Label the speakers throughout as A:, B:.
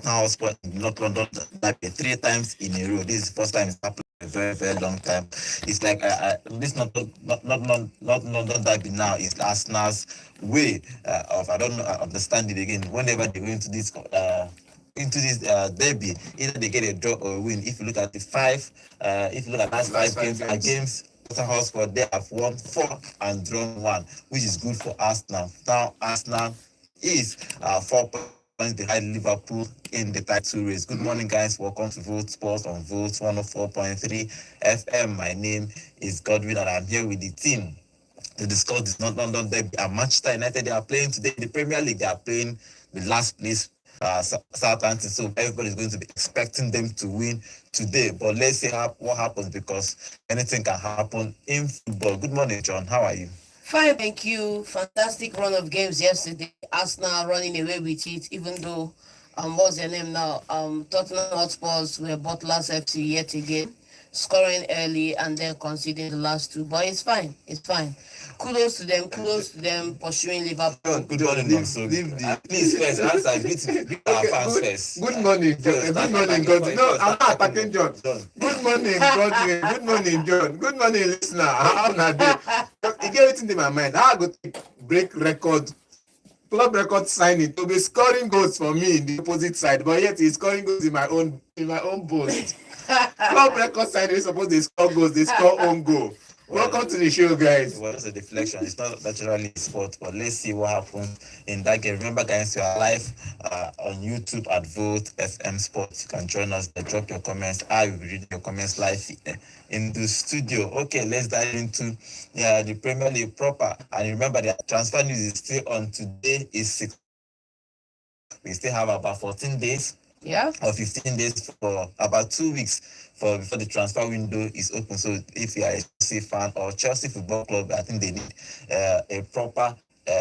A: Tottenham Hotspur in North London derby 3 times in a row. This is the first time it's happened in a very, very long time. It's like this not London derby now is Arsenal's way of, I don't know, understand it again. Whenever they go into this derby, either they get a draw or a win. If you look at the if you look at last five games against Tottenham Hotspur, they have won 4 and drawn 1, which is good for Arsenal. Now Arsenal is 4 points behind Liverpool in the title race. Good morning, guys. Welcome to Vote Sports on Vote 104.3 FM. My name is Godwin, and I'm here with the team to discuss this North London derby. And Manchester United, they are playing today in the Premier League. They are playing the last place Southampton, so everybody's going to be expecting them to win today. But let's see what happens, because anything can happen in football. Good morning, John. How are you?
B: Fine, thank you. Fantastic run of games yesterday. Arsenal running away with it, even though what's their name now? Tottenham Hotspurs were Butlers FC yet again, scoring early and then conceding the last 2. But it's fine. It's fine. Kudos to them pursuing Liverpool.
A: Good morning, please first answer. Greet our fans first.
C: Good morning, John. Good morning, God. No, I'm not attacking John. Good morning, God. Good morning, John. Good morning, listener. How are you? You get it in my mind. I go to break record, club record signing to be scoring goals for me in the opposite side, but yet he's scoring goals in my own boast. Club record signing is supposed to score goals. They score own goal. Welcome to the show, guys.
A: Well, it's a deflection. It's not naturally sport, but let's see what happens in that game. Remember, guys, we are live on YouTube at Vote FM Sports. You can join us there. Drop your comments. I will be reading your comments live in the studio. Okay, let's dive into the Premier League proper. And remember, the transfer news is still on. Today is 6. We still have about 14 days.
B: Yeah.
A: Or 15 days for about 2 weeks before the transfer window is open. So if you are a Chelsea fan or Chelsea Football Club, I think they need a proper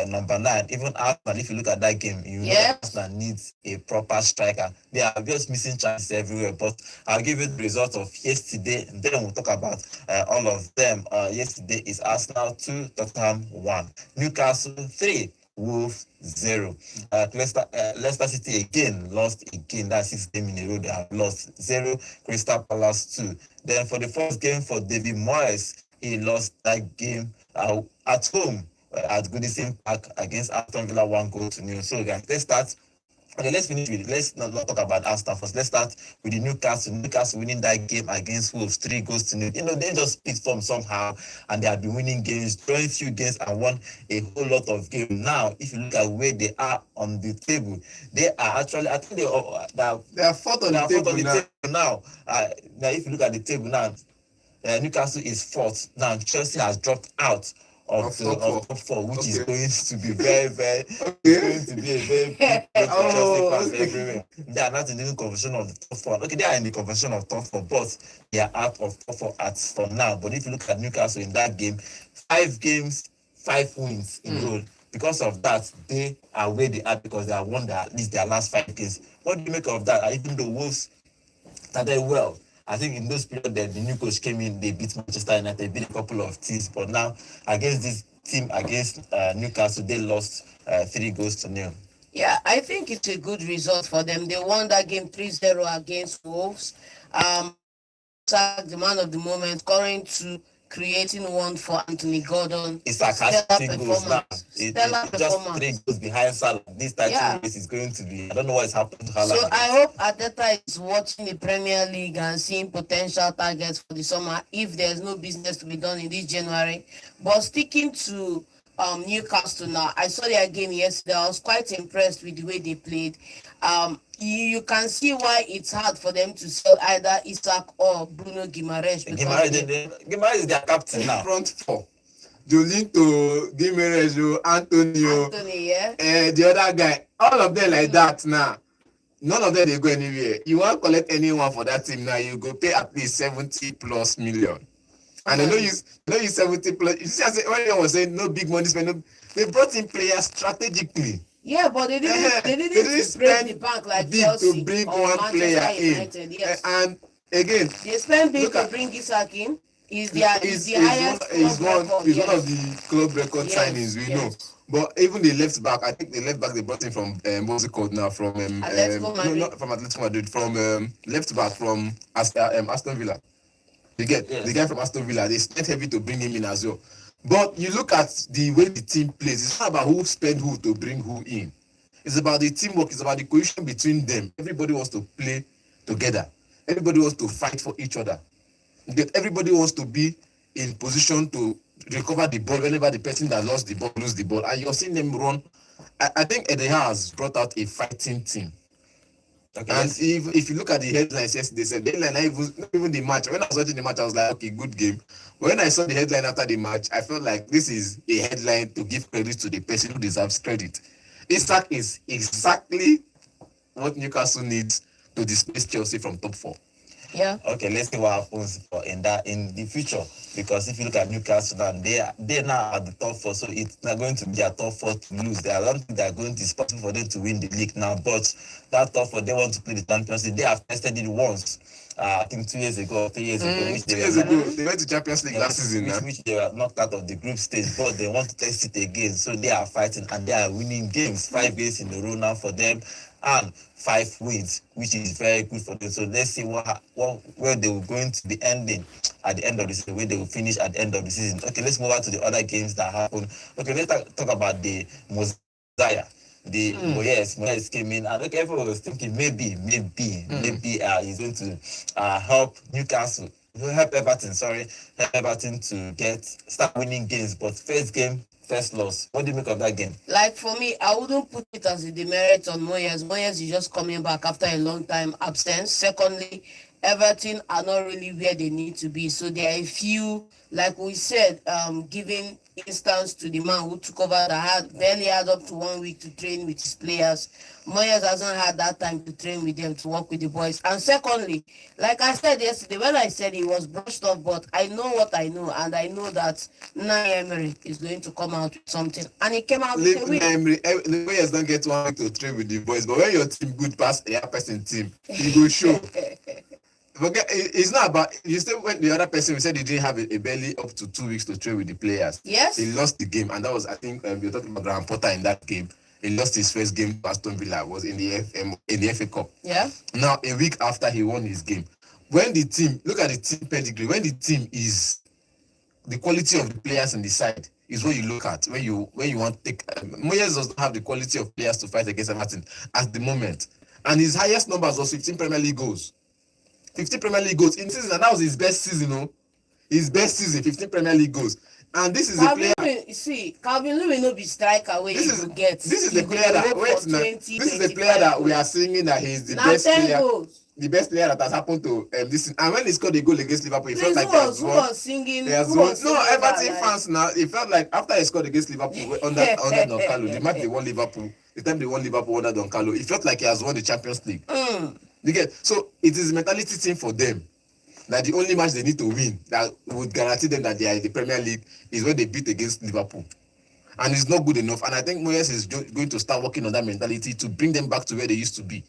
A: number 9. Even Arsenal, if you look at that game, you know that Arsenal needs a proper striker. They are just missing chances everywhere. But I'll give you the result of yesterday, and then we'll talk about all of them. Yesterday is Arsenal 2, Tottenham 1, Newcastle 3, Wolves 0. Leicester City again lost again. That's 6 games in a row they have lost. 0. Crystal Palace 2. Then for the first game for David Moyes, he lost that game at home at Goodison Park against Aston Villa, 1-0. So guys, let's start. Okay, let's finish with it. Let's not talk about Arsenal first. Let's start with the Newcastle. Newcastle winning that game against Wolves 3-0. You know, they just picked from somehow, and they have been winning games, drawing few games, and won a whole lot of games. Now, if you look at where they are on the table, they are actually, I think they are fourth on the table now. Now, if you look at the table now, Newcastle is 4th. Now, Chelsea has dropped out of top 4, which is going to be very, very, going to be a very big everywhere. They are not in the conversation of the top 4. Okay, they are in the conversation of top 4, but they are out of top 4 for now. But if you look at Newcastle in that game, 5 games, 5 wins in a row. Because of that, they are where they are, because they have won at least their last 5 games. What do you make of that? Even though Wolves started well, I think in those periods that the new coach came in, they beat Manchester United, beat a couple of teams. But now, against this team, against Newcastle, they lost 3-0.
B: Yeah, I think it's a good result for them. They won that game 3-0 against Wolves. The man of the moment, scoring 2, creating 1 for Anthony Gordon.
A: It's like has 3 goals now. It's just 3 goals behind Salah. This title race is going to be, I don't know what is happening to Salah.
B: So I hope Arteta is watching the Premier League and seeing potential targets for the summer if there's no business to be done in this January. But sticking to Newcastle now, I saw their game yesterday. I was quite impressed with the way they played. You can see why it's hard for them to sell either Isaac or Bruno Guimaraes.
A: Guimaraes is their captain now.
C: Front 4. Jolinto, Guimaraes, Antonio, the other guy. All of them like that now. None of them they go anywhere. You want to collect anyone for that team now, you go pay at least 70+ million. And they don't use 70+. You see, when they was saying no big money spent, they brought in players strategically.
B: Yeah, but they didn't spend the bank like
C: big
B: Chelsea
C: to bring
B: or
C: one
B: Manchester
C: player
B: United,
C: in.
B: yes.
C: And again,
B: they spend big to bring Isaac in. Is the highest club record.
C: He's one of the club record
B: Yes,
C: signings we know.
B: yes.
C: But even the left back, I think the left back they brought in from what's it called now? From
B: Atletico
C: no,
B: Madrid.
C: not from Atletico Madrid, from left back from Aston Villa. You get
A: Yes.
C: the guy from Aston Villa. They spent heavy to bring him in as well. But you look at the way the team plays. It's not about who spent who to bring who in. It's about the teamwork. It's about the cohesion between them. Everybody wants to play together. Everybody wants to fight for each other. Everybody wants to be in position to recover the ball whenever the person that lost the ball lose the ball. And you're seeing them run. I think Eddie has brought out a fighting team.
A: Okay,
C: And
A: yes.
C: if you look at the headlines yesterday, said the headline, not even the match. When I was watching the match, I was like, okay, good game. But when I saw the headline after the match, I felt like this is a headline to give credit to the person who deserves credit. Isak is exactly what Newcastle needs to displace Chelsea from top 4.
B: Yeah.
A: Okay, let's see what happens in the future. Because if you look at Newcastle now, they're now at the top 4, so it's not going to be a top 4 to lose. I don't think they're going to it's possible for them to win the league now. But that top 4, they want to play the Champions League. They have tested it once. I think 2 years ago, 3 years ago, which
C: 2 years ago, they went to Champions League last season.
A: Which they were knocked out of the group stage, but they want to test it again. So they are fighting and they are winning games, 5 games in a row now for them, and 5 wins, which is very good for them. So let's see where they will going to be ending at the end of the season, where they will finish at the end of the season. Okay, let's move on to the other games that happened. Okay, let's talk about the Mosiah. Moyes came in, and okay, everyone was thinking maybe he's going to help Newcastle, help Everton to start winning games. But first game, first loss. What do you make of that game?
B: Like for me, I wouldn't put it as a demerit on Moyes. Moyes is just coming back after a long time absence. Secondly, Everton are not really where they need to be. So there are a few, like we said, giving instance to the man who took over that barely had up to 1 week to train with his players. Moyes hasn't had that time to train with them, to work with the boys. And secondly, like I said yesterday, when I said he was brushed off, but I know what I know, and I know that Emery is going to come out with something. And he came out with a win.
C: The Moyes don't get 1 week to train with the boys, but when your team good past a person team, you go show. Forget, it's not about you still when the other person we said he didn't have a belly up to 2 weeks to train with the players.
B: Yes,
C: he lost the game, and that was I think you're talking about Graham Potter in that game. He lost his first game to Aston Villa, was in the FA Cup.
B: Yeah.
C: Now a week after he won his game, when the team look at the team pedigree, when the team is the quality of the players in the side is what you look at when you want to take. Moyes does not have the quality of players to fight against Everton at the moment, and his highest numbers was 15 Premier League goals. 15 Premier League goals in season, and that was his best season, his best season, 15 Premier League goals. And this is
B: Calvin
C: a player.
B: Calvin Lewin no be striker where you get.
C: This is the player that this is the player that we are singing that he's the best player.
B: Goals.
C: The best player that has happened to this. And when he scored a goal against Liverpool, he felt like
B: he was singing.
C: He has won. No, Everton fans now. It felt like after he scored against Liverpool under Don Carlo, the match they won Liverpool, the time they won Liverpool under Don Carlo, it felt like he has won the Champions League. You get, so it is a mentality thing for them that the only match they need to win that would guarantee them that they are in the Premier League is when they beat against Liverpool, and it's not good enough. And I think Moyes is going to start working on that mentality to bring them back to where they used to be,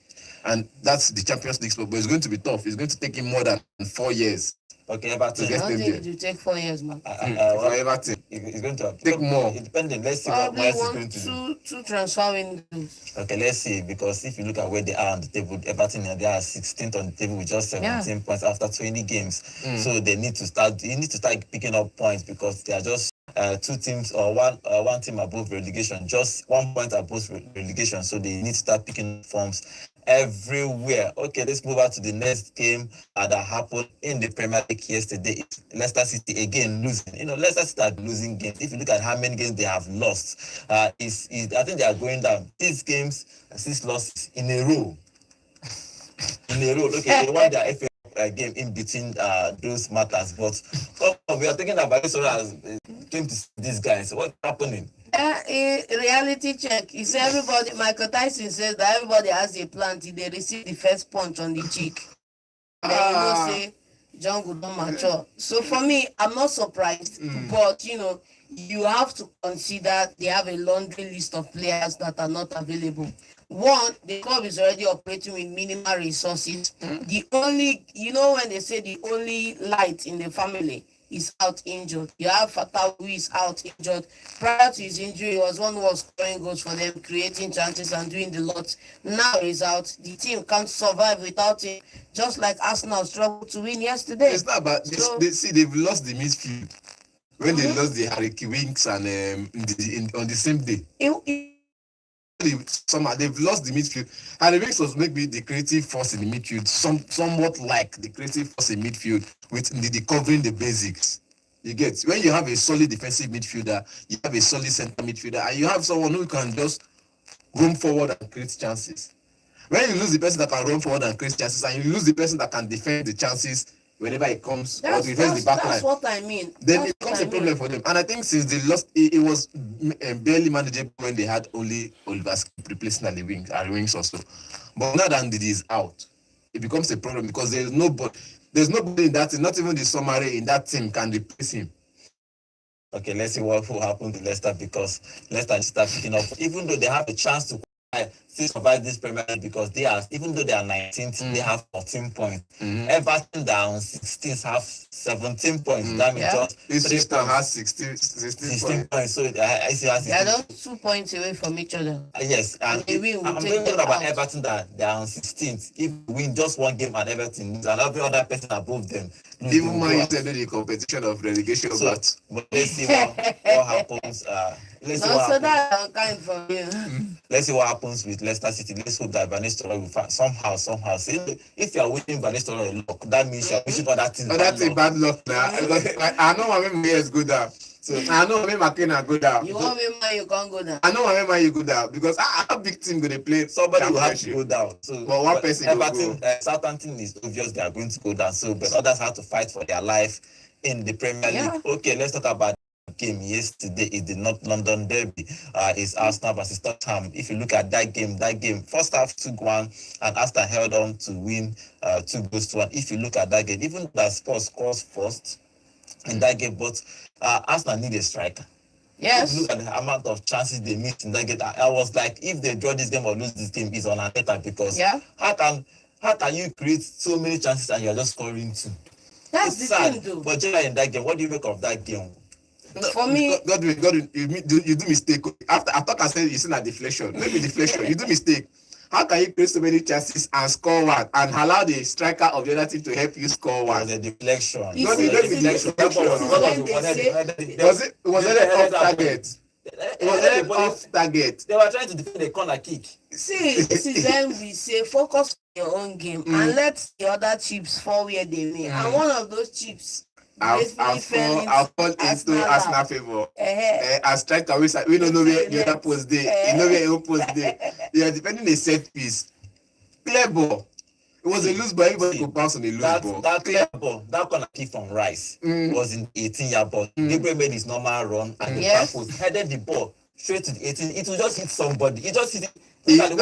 C: and that's the Champions League spot. But it's going to be tough. It's going to take him more than 4 years.
A: Okay, Everton.
B: I don't think it will take 4 years, man.
C: For Everton,
A: it's going to
C: take more.
A: Depending, let's see what Moyes is going to do.
B: Two transfer windows.
A: Okay, let's see, because if you look at where they are on the table, Everton they are 16th on the table with just 17 points after 20 games. So they need to start. You need to start picking up points because they are just 2 teams or one team above relegation, just 1 point above relegation. So they need to start picking up forms everywhere. Okay, let's move on to the next game that happened in the Premier League yesterday. Leicester City again losing. Leicester City are losing games. If you look at how many games they have lost, I think they are going down 6 losses in a row. Okay, they won their FA game in between those matters. But we are thinking about this as came to see these guys. What's happening?
B: A reality check. He said everybody. Michael Tyson says that everybody has a plan till they receive the first punch on the cheek. Then say John would not mature. So for me, I'm not surprised. But you have to consider they have a laundry list of players that are not available. One, the club is already operating with minimal resources. The only, when they say the only light in the family is out injured. You have Fatal who is out injured. Prior to his injury, he was one who was scoring goals for them, creating chances and doing the lot. Now he's out. The team can't survive without him, just like Arsenal struggled to win yesterday.
C: It's not about this.
B: So-
C: They've lost the midfield when they
B: Mhm.
C: lost the Harry Winks and on the same day. Somehow they've lost the midfield. Harry Winks was maybe the creative force in the midfield, somewhat like the creative force in midfield with the covering the basics. You get when you have a solid defensive midfielder, you have a solid center midfielder, and you have someone who can just roam forward and create chances. When you lose the person that can run forward and create chances, and you lose the person that can defend the chances whenever it comes or defend the back line,
B: that's what I mean.
C: then
B: That's
C: it becomes
B: what
C: a problem for them. And I think since they lost, it was barely manageable when they had only Oliver Skip replacing Harry Winks also. But now that Ndidi is out, it becomes a problem because there's nobody in that team, not even the summary in that team can replace him.
A: Okay, let's see what will happen to Leicester, because Leicester start picking up. Even though they have a chance to still survive this Premier League, because they are, even though they are 19th, they have 14 points. Everton down 16th have 17 points. That means just
C: Leicester has 16
A: points. So I see has
B: they are just 2 points away from each other.
A: yes, and I'm thinking about Everton that they are on 16th. If we win just one game and Everton lose, and every other person above them,
C: even Man United in the competition of relegation.
A: So, but let's see what happens. Let's see what happens.
B: Kind for you.
A: Let's see what happens with Leicester City. Let's hope that Van Nistelrooy will find somehow. See, if you are winning Van Nistelrooy luck, that means you are wishing other things.
C: That's a bad luck now. I know my memory is good now. So I know my McKenna go down.
B: You want me man, you can't go down.
C: I know my man you go down because our big team gonna play.
A: Somebody will have to go down. So
C: but one person
A: Everton, Southampton is obvious they are going to go down. So but others have to fight for their life in the Premier League. Okay, let's talk about the game yesterday. Is the North London Derby. Is Arsenal versus Tottenham. If you look at that game, first half 2-1, and Arsenal held on to win 2-1. If you look at that game, even that Spurs scores first in that game, but Arsenal need a striker.
B: Yes.
A: If you look at the amount of chances they missed in that game, I was like, if they draw this game or lose this game, it's on Arteta, because how can you create so many chances and you're just scoring 2?
B: That's the thing, though.
A: But generally in that game, what do you make of that game?
B: No, for me,
C: Godwin, you do mistake. After I thought I said you seen a deflection. Maybe deflection. You do mistake. How can you create so many chances and score one and allow the striker of the other team to help you score one?
A: The deflection.
C: Was it off target? Was it off target?
A: They were trying to defend a corner kick.
B: See, this is when we say focus on your own game and let the other chips fall where they may. And one of those chips
C: I'll fall into Arsenal favor. As striker, we don't know where the other post there. You know where your post there. You are defending a set piece. Clear ball. It was a loose ball. Everybody could bounce on a loose ball.
A: That clear ball, that corner kick from Rice was in 18-yard ball. Gabriel made his normal run and the back post headed the ball straight to the 18. It will just hit somebody. It just hit it. One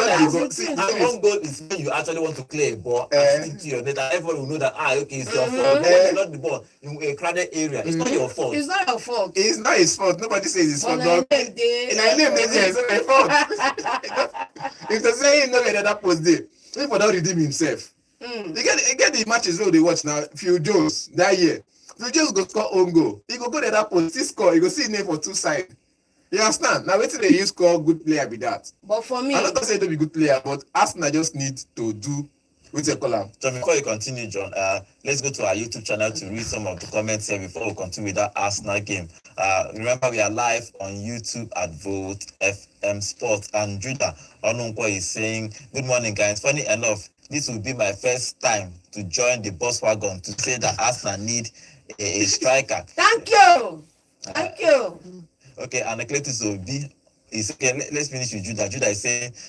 A: goal is when you actually want to clear a ball and stick to your net, and everyone will know that okay, it's your fault. When you knock the ball in a crowded area, it's not your fault.
B: It's not your fault.
C: It's not his fault. Nobody says it's fault. It's my fault. If they say he know where that post there, he for that redeem himself. You get the matches where they watch now. Phil Jones that year. Phil Jones go score own goal. He go to that post, he score. He go see name for two sides. You understand? Now, wait till they use call good player with that.
B: But for me,
C: I'm not saying to be good player, but Arsenal just need to do with the column.
A: So before you continue, John, let's go to our YouTube channel to read some of the comments here before we continue with that Arsenal game. Remember, we are live on YouTube at Vote FM Sports, and Judah Onunko is saying, "Good morning, guys. Funny enough, this will be my first time to join the bus wagon to say that Arsenal need a striker."
B: Thank you. Thank you.
A: Okay, and Eclectus Obi is okay. Let's finish with Judah. Judah is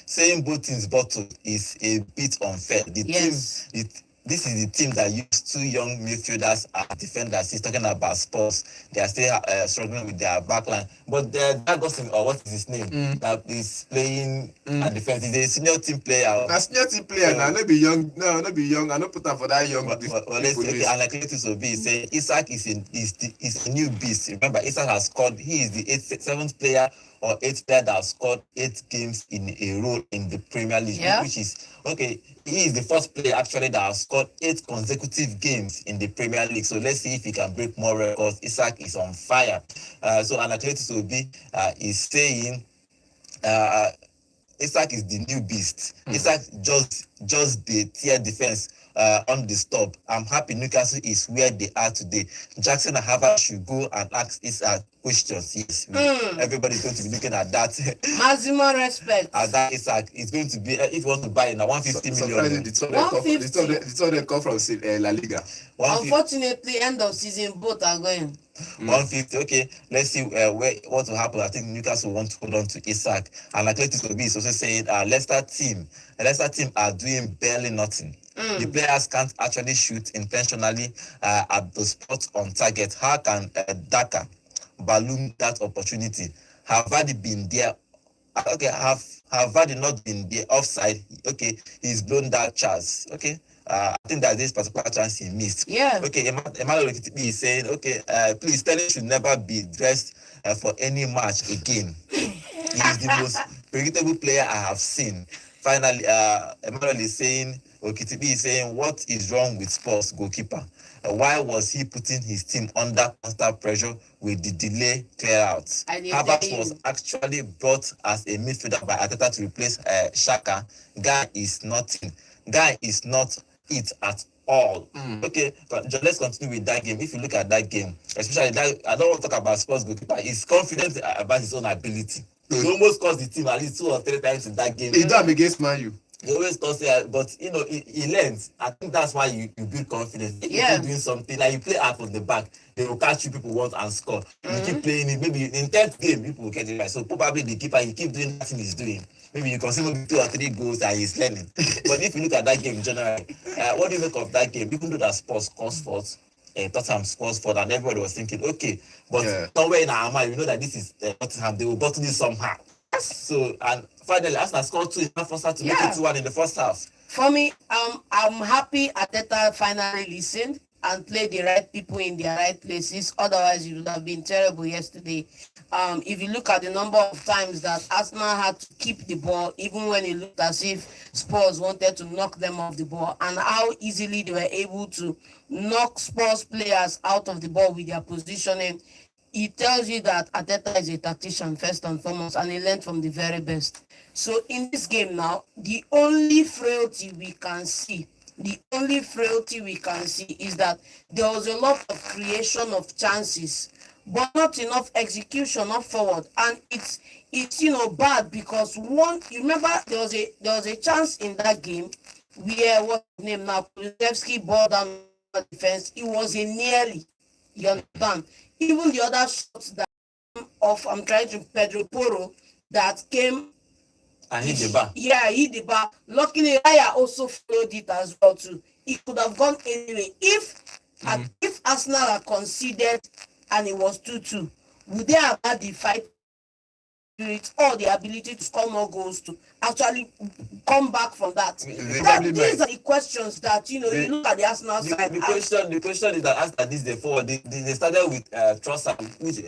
A: saying both teams bottled is a bit unfair. This is the team that used two young midfielders as defenders. He's talking about Spurs. They are still struggling with their backline. But that Gosling, or what is his name, that is playing at defense. He's a senior team player.
C: A senior team player now, not be young. No, not be young. I don't put up for that young.
A: Let's okay, and like Lectus Obi is saying, Isaac is a new beast. Remember, Isaac has scored. He is the 7th player or 8 players that have scored 8 games in a row in the Premier League, which is okay. He is the first player actually that has scored 8 consecutive games in the Premier League. So let's see if he can break more records. Isaac is on fire. So Anacletus Obi is saying Isaac is the new beast. Isaac just the tier defense on the stop. I'm happy Newcastle is where they are today. Jackson and Harvard should go and ask Isaac questions. Yes, everybody's going to be looking at that.
B: Maximum respect.
A: At that Isaac is going to be if you want to buy it now 150 million.
C: The two of them come from La Liga.
B: Unfortunately, end of season both are going.
A: 150. Okay, let's see what will happen. I think Newcastle want to hold on to Isaac, and Athletic Obi is also saying Leicester team are doing barely nothing. The players can't actually shoot intentionally at the spot on target. How can Daka balloon that opportunity? Have Vardy been there? Okay, have Vardy not been there offside? Okay, he's blown that chance. Okay. I think that this particular chance he missed.
B: Yeah.
A: Okay, Emmanuel is saying, okay, please, Sterling should never be dressed for any match again. He is the most predictable player I have seen. Finally, Emmanuel is saying, Okitibi is saying, what is wrong with Spurs goalkeeper? Why was he putting his team under constant pressure with the delay clear-outs? Havertz was actually brought as a midfielder by Arteta to replace Xhaka. Guy is not it at all. Okay, but let's continue with that game. If you look at that game, especially that, I don't want to talk about Spurs goalkeeper. He's confident about his own ability. He almost cost the team at least 2 or 3 times in that game.
C: He done against Man U.
A: He always cost it, but he learns. I think that's why you build confidence. If you're doing something like you play out from the back, they will catch you, people want and score. You keep playing it, maybe in 10th game, people will get it right. So probably the keeper, he keep doing that thing he's doing. Maybe you can see maybe 2 or 3 goals and he's learning. But if you look at that game generally, what do you make of that game? Even though that Spurs scores fourth, Tottenham scores fourth, and everybody was thinking, okay, but somewhere in our mind, we know that this is Tottenham, they will bottle this somehow. So, and finally, Arsenal scored 2 in the first half to make it 2-1 in the first half.
B: For me, I'm happy Arteta finally listened and played the right people in their right places. Otherwise, it would have been terrible yesterday. If you look at the number of times that Arsenal had to keep the ball, even when it looked as if Spurs wanted to knock them off the ball, and how easily they were able to knock Spurs players out of the ball with their positioning, it tells you that Arteta is a tactician first and foremost, and he learned from the very best. So in this game now, the only frailty we can see is that there was a lot of creation of chances, but not enough execution up forward. And it's bad because you remember there was a chance in that game where what's his name now, Kulusevski ball down the defense. It was a nearly, you understand? Even the other shots that I'm trying to Pedro Porro that came
A: and hit the bar.
B: Yeah, hit the bar. Luckily, Raya also followed it as well too. It could have gone anyway. If Arsenal had conceded and it was 2-2, would they have had the fight spirit or the ability to score more goals to actually come back from that? These are the questions that you look at the Arsenal side.
A: The question is that after this they forward they started with Trossard, which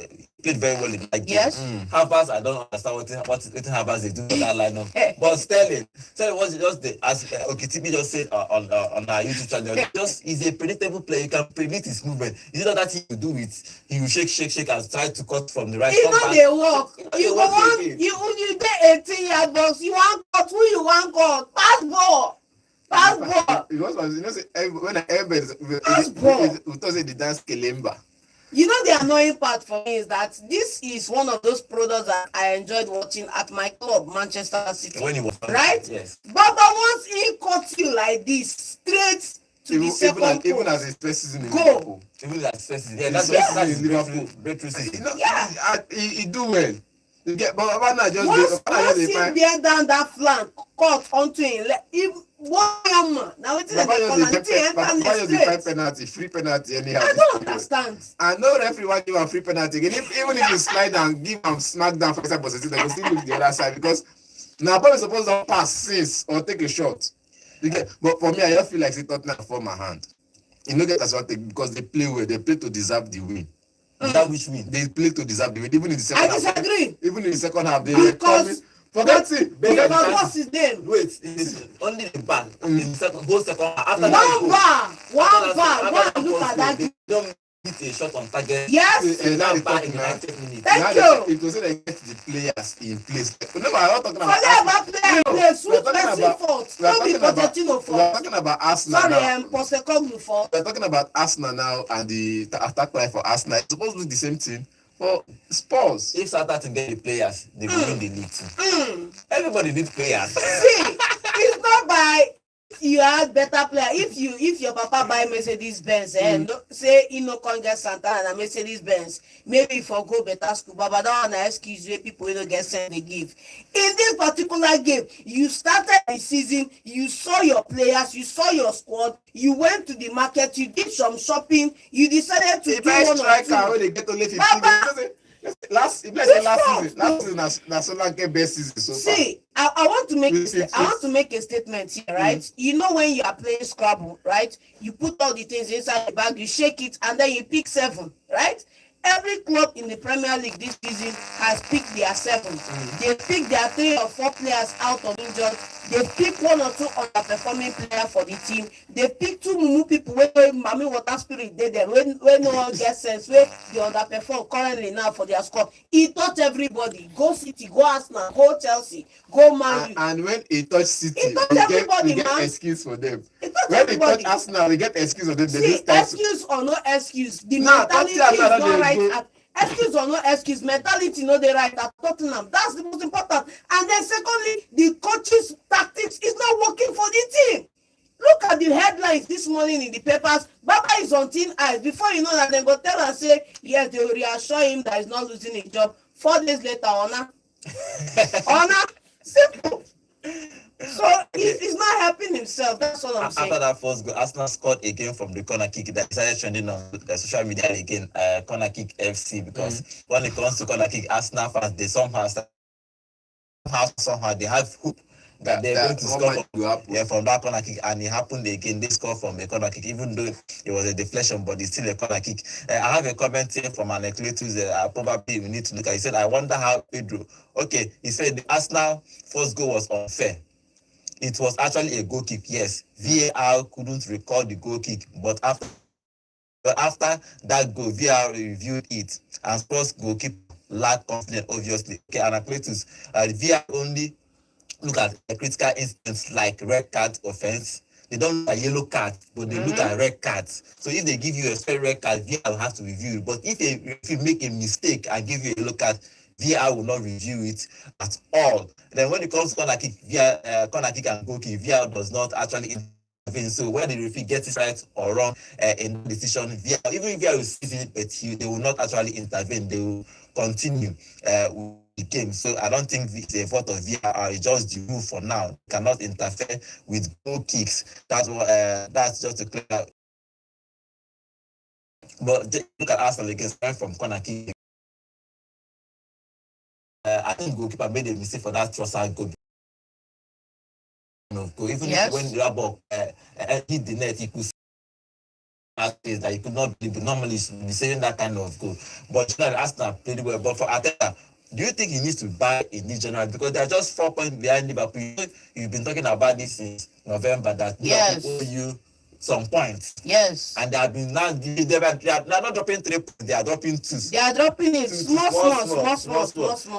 A: played very well in that game.
B: Yes.
A: Havertz, I don't understand what Havertz is doing on that lineup. But Sterling was just as Okitibi just said on our YouTube channel. Just he's a predictable player. You can predict his movement. Is it not that he will do it? He will shake and try to cut from the right.
B: It's not they walk. You go on. You get 18-yard box. You want cut. Who you want cut? Pass ball.
C: When everybody say the dance Kelemba.
B: The annoying part for me is that this is one of those products that I enjoyed watching at my club, Manchester City.
A: When he was
B: right?
A: Yes.
B: But once he cut you like this, straight to the second
C: even as his first season in
B: Liverpool.
A: Even as first season. That's
C: Liverpool.
A: Breakthrough season.
C: He do well. But
B: once he bear down that flank, cut onto him. Now it's
C: penalty, free penalty anyhow.
B: I don't understand.
C: I know referee want give a free penalty again. Even if you slide and give him smack down for example, they will still look the other side because now probably supposed to pass since or take a shot. But for me, I just feel like Tottenham for my hand. You know get as well because they play well, they play to deserve the win.
A: That which win?
C: They play to deserve the win. Even in the second
B: I
C: half.
B: disagree.
C: Even in the second half, they were
B: Because
C: coming. Forget it.
B: what's his name?
A: Wait, it's only the back. In the second, whole second half. After
B: One
A: that goal,
B: bar. Go and look at that.
A: they don't hit a shot on target.
B: Yes.
C: And now
A: Now back in
C: talking now.
A: 90 minutes.
B: Thank
C: Now
B: you.
C: it was so they get the players in place. Remember, I'm not talking about
B: Forget about player
C: No,
B: play.
C: we're
B: Sweet
C: talking
B: Messi
C: about-
B: fault.
C: we're
B: Don't be
C: talking about-
B: Pochettino
C: We're
B: fault.
C: talking about Arsenal
B: Sorry,
C: now.
B: Postecoglou fault.
C: We're talking about Arsenal now and the attack line for Arsenal. It's supposed to do the same thing for Spurs.
A: If Southampton get the players, they will win the league too.
B: Mm.
A: Everybody needs players.
B: See, it's not by you have better player. If your papa buy Mercedes Benz and say he no can get Santana and Mercedes Benz, maybe for go better school, but that one excuse you people you don't get sent they give. In this particular game, you started the season, you saw your players, you saw your squad, you went to the market, you did some shopping, you decided to
C: If
B: do
C: I
B: one or
C: striker
B: two.
C: when they get only 15
B: Baba!
C: goals, last season na Solanke best season so far.
B: See, I want to make
C: Yes.
B: I want to make a statement here, right? You know when you are playing Scrabble, right? You put all the things inside the bag, you shake it, and then you pick 7, right? Every club in the Premier League this season has picked their 7. They picked their 3 or 4 players out of injured. They picked 1 or 2 underperforming player for the team. They picked 2 mumu people wey Mami Water Spirit dey there, when no one get sense, wey they underperform currently now for their squad. He touch everybody. Go City, go Arsenal, go Chelsea, go Man U.
C: And when he touch City,
B: He touch
C: we
B: everybody,
C: get
B: man.
C: excuse for them.
B: He touch
C: When they
B: everybody.
C: touch Arsenal, we get excuse for them. They
B: See,
C: lose time.
B: excuse or no excuse, the
C: Nah,
B: mentality is
C: Tottenham,
B: not
C: they
B: right
C: go-
B: at excuse or no excuse, mentality no dey right at Tottenham. That's the most important. And then secondly, the coach's tactics is not working for the team. Look at the headlines this morning in the papers. Baba is on thin ice. Before you know that, they go tell and say, yes, they will reassure him that he's not losing his job. 4 days later, honor. Simple. So he's not helping himself. That's all I'm saying.
A: After that first goal, Arsenal scored again from the corner kick. That started trending on the social media again. Corner kick FC, because when it comes to corner kick, Arsenal fans they somehow they have hope that they're going to score from that corner kick, and it happened again. They score from a corner kick, even though it was a deflection, but it's still a corner kick. I have a comment here from an Ecletus. Probably we need to look at. He said, "I wonder how Pedro." Okay, he said the Arsenal first goal was unfair. It was actually a goal kick. Yes, VAR couldn't record the goal kick, but after that goal, VAR reviewed it, and Spurs goalkeeper lacked confidence, obviously. Okay, and Ecletus, VAR only look at a critical instance like red card offense. They don't look at yellow card, but they look at red cards. So if they give you a straight red card, VAR has to review it. But if you make a mistake and give you a yellow card, VAR will not review it at all. Then when it comes to corner kick, corner kick and goal kick, VAR does not actually intervene. So when the referee gets it right or wrong in the decision, VAR, even if VAR will see it, but they will not actually intervene. They will continue with the game. So I don't think it's a fault of VAR. It's just the rule for now. Cannot interfere with goal kicks. That's just to clear out. But look at Arsenal against from corner kick. I think goalkeeper made a mistake for that Trossard goal. Even when the ball hit the net, he could see that he could not be normally be saving that kind of goal. But Arsenal played well. But for Arteta, do you think he needs to buy in this January? Because they're just 4 points behind Liverpool. You've been talking about this since November that Liverpool owe you some points.
B: Yes.
A: And they have been now they're not dropping 3 points, they are dropping 2.
B: They are dropping it small.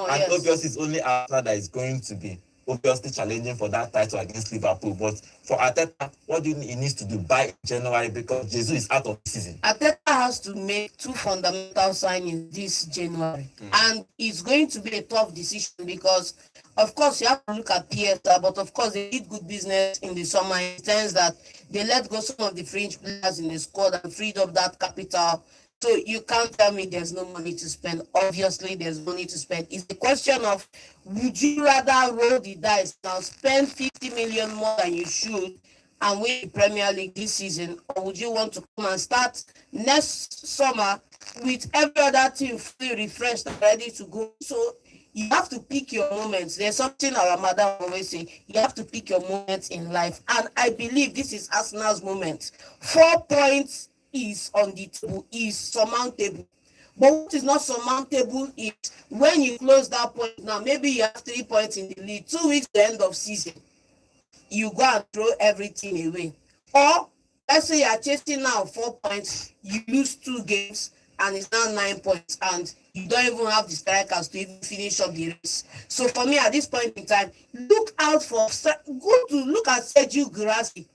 A: And
B: Yes.
A: obviously it's only Arsenal that is going to be obviously challenging for that title against Liverpool. But for Arteta, what do you he needs to do by January, because Jesus is out of the season?
B: Arteta has to make 2 fundamental signings this January. And it's going to be a tough decision because, of course, you have to look at PSR, but of course, they did good business in the summer in the sense that they let go some of the fringe players in the squad and freed up that capital. So you can't tell me there's no money to spend. Obviously, there's money to spend. It's a question of, would you rather roll the dice now, spend 50 million more than you should and win the Premier League this season, or would you want to come and start next summer with every other team fully refreshed and ready to go? So you have to pick your moments. There's something our mother always say, you have to pick your moments in life. And I believe this is Arsenal's moment. 4 points is on the table, is surmountable. But what is not surmountable is when you close that point now, maybe you have 3 points in the lead, 2 weeks to the end of season, you go and throw everything away. Or let's say you are chasing now 4 points, you lose 2 games, and it's now 9 points, and you don't even have the strikers to even finish up the race. So for me, at this point in time, look out for, go to look at Sergio Guirassy.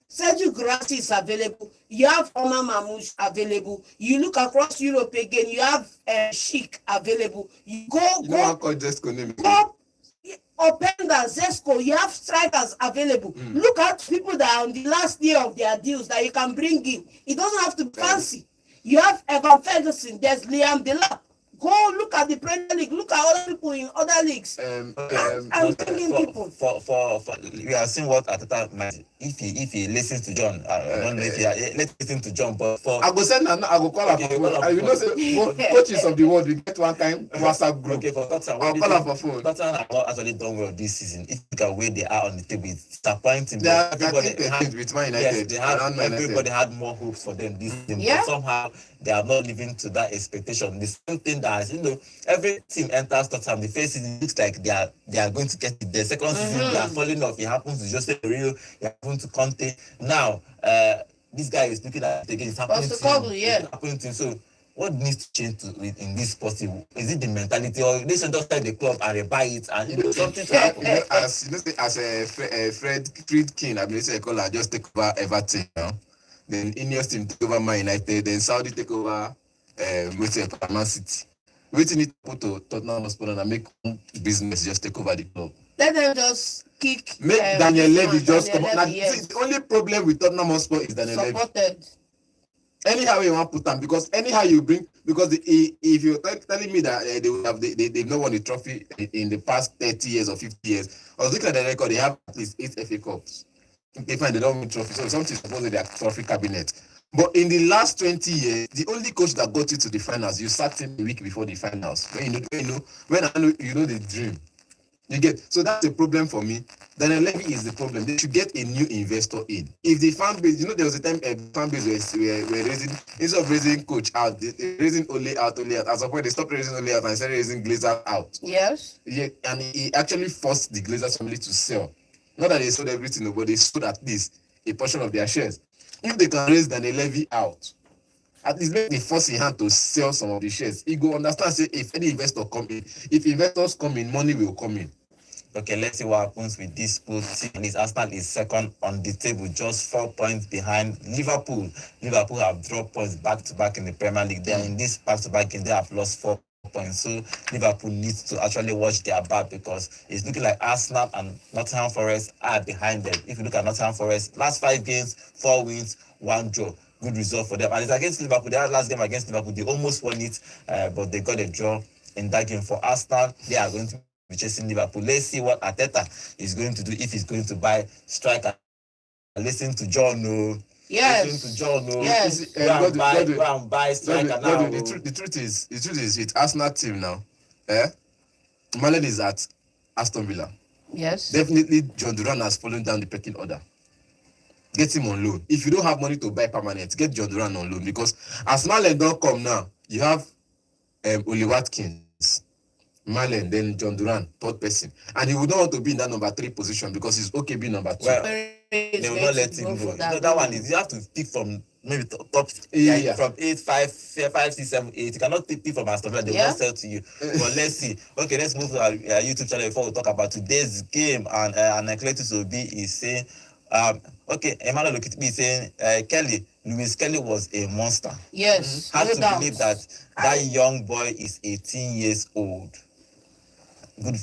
B: Sergio Guirassy is available. You have Omar Mamouche available. You look across Europe again, you have Sheik available. You go,
C: You know how called Jesco name?
B: go, Openda, Zesco, you have strikers available. Look at people that are on the last year of their deals that you can bring in. It doesn't have to be fancy. You have Evan Ferguson, there's Liam Delap. Go look at the Premier League, look at other people in other leagues. And bringing people.
A: For we are seeing what Ateta might, if he listens to John. I don't know if let's listen to John, but for
C: I go send I go call her for phone. And you know, say coaches of the world, we get one time WhatsApp group.
A: Okay, for Tottenham,
C: I'll call her for phone.
A: Tottenham have not actually done well this season. If you look at where they are on the table, it's disappointing.
C: Yeah,
A: everybody
C: had with Man United.
A: yes, everybody had more hopes for them this season.
B: Yeah.
A: But somehow they are not living to that expectation. The same thing that, you know, every team enters Tottenham, the first season looks like they are going to get it. The second season they are falling off. It happens to Jose Mourinho, it happens to Conte. Now this guy is looking at it again. It's happening to him. It's happening to him. So what needs to change in this possible? Is it the mentality, or they should just tell the club and they buy it and you know something to happen?
C: You know, as a Fred King, I believe they call her, just take over Everton now. Then Ineos team take over Man United. Then Saudi take over Man City. Waiting it put to Tottenham Hotspur and make business just take over the club.
B: Let them just kick.
C: Make Daniel Levy just come. Now,
B: yes.
C: The only problem with Tottenham Hotspur is Daniel Levy. Anyhow you want to put them, because anyhow you bring, because if you're telling me that they've not won a trophy in the past 30 years or 50 years, I was looking at the record, they have at least 8 FA Cups. They find they don't win trophy, so something supposed their trophy cabinet. But in the last 20 years, the only coach that got you to the finals, you sat in a week before the finals. When you know the dream. You get, so that's a problem for me. Daniel Levy is the problem. They should get a new investor in. If the fan base, there was a time fan base were raising, instead of raising coach out, they're raising Ole out. At some point, they stopped raising Ole out and started raising Glazer out.
B: Yes.
C: Yeah, and he actually forced the Glazers family to sell. Not that they sold everything, but they sold at least a portion of their shares. If they can raise Daniel Levy out, at least make the force in hand to sell some of the shares. He go understand, say, if any investor come in, if investors come in, money will come in.
A: Okay, let's see what happens with this pool team. Arsenal is second on the table, just 4 points behind Liverpool. Liverpool have dropped points back to back in the Premier League. They are in this back to back game, they have lost 4 points. So Liverpool needs to actually watch their back, because it's looking like Arsenal and Nottingham Forest are behind them. If you look at Nottingham Forest, last 5 games, 4 wins, 1 draw. Good result for them. And it's against Liverpool. Their last game against Liverpool, they almost won it, but they got a draw in that game. For Arsenal, they are going to be chasing Liverpool. Let's see what Ateta is going to do, if he's going to buy striker. Listen to John. No.
B: Yes.
A: Listen to John. No.
B: Yes.
A: Go and buy striker now.
C: The truth is, it's Arsenal team now. Malen is at Aston Villa.
B: Yes.
C: Definitely, John Duran has fallen down the pecking order. Get him on loan. If you don't have money to buy permanent, get John Duran on loan, because as Malen don't come now, you have Oli Watkins, Malen, then John Duran, third person, and he would not want to be in that number 3 position because he's okay being number 2.
A: Well, they will not let him go. That one is, you have to pick from maybe top from 8, 5, 6, 7, 8. You cannot pick from Aston Villa. They will not sell to you. But let's see. Okay, let's move to our YouTube channel before we talk about today's game. And Anacletus Obi is saying, okay, Emmanuel Okitibi is saying, Lewis Kelly was a monster.
B: Yes.
A: Hard to believe that young boy is 18 years old. Good